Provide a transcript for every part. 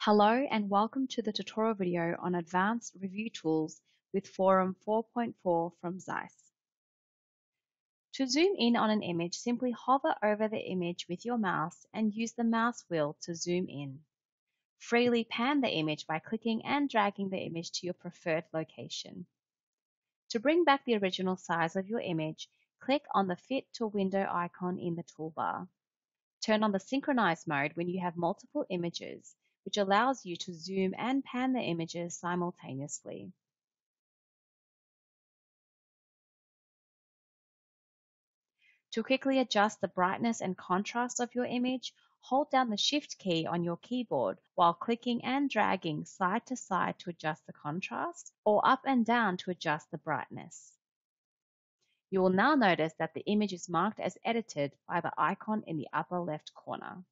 Hello and welcome to the tutorial video on Advanced Review Tools with Forum 4.4 from ZEISS. To zoom in on an image, simply hover over the image with your mouse and use the mouse wheel to zoom in. Freely pan the image by clicking and dragging the image to your preferred location. To bring back the original size of your image, click on the Fit to Window icon in the toolbar. Turn on the Synchronize mode when you have multiple images, which allows you to zoom and pan the images simultaneously. To quickly adjust the brightness and contrast of your image, hold down the Shift key on your keyboard while clicking and dragging side to side to adjust the contrast, or up and down to adjust the brightness. You will now notice that the image is marked as edited by the icon in the upper left corner.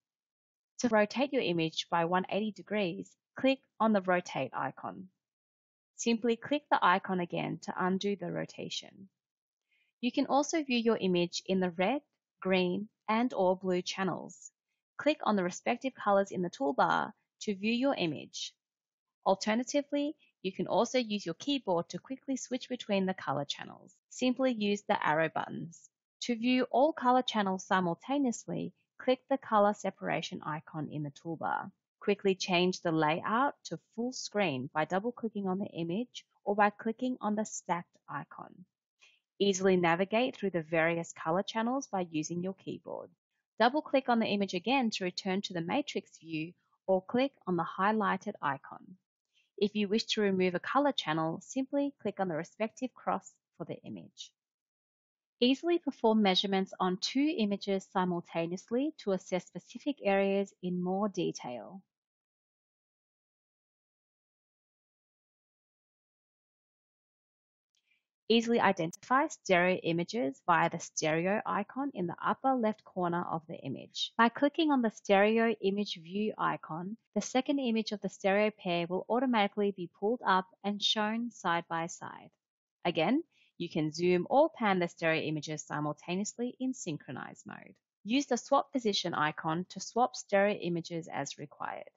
To rotate your image by 180 degrees, click on the Rotate icon. Simply click the icon again to undo the rotation. You can also view your image in the red, green, and/or blue channels. Click on the respective colors in the toolbar to view your image. Alternatively, you can also use your keyboard to quickly switch between the color channels. Simply use the arrow buttons. To view all color channels simultaneously, click the color separation icon in the toolbar. Quickly change the layout to full screen by double-clicking on the image or by clicking on the stacked icon. Easily navigate through the various color channels by using your keyboard. Double-click on the image again to return to the matrix view or click on the highlighted icon. If you wish to remove a color channel, simply click on the respective cross for the image. Easily perform measurements on two images simultaneously to assess specific areas in more detail. Easily identify stereo images via the stereo icon in the upper left corner of the image. By clicking on the stereo image view icon, the second image of the stereo pair will automatically be pulled up and shown side by side. Again, you can zoom or pan the stereo images simultaneously in synchronize mode. Use the swap position icon to swap stereo images as required.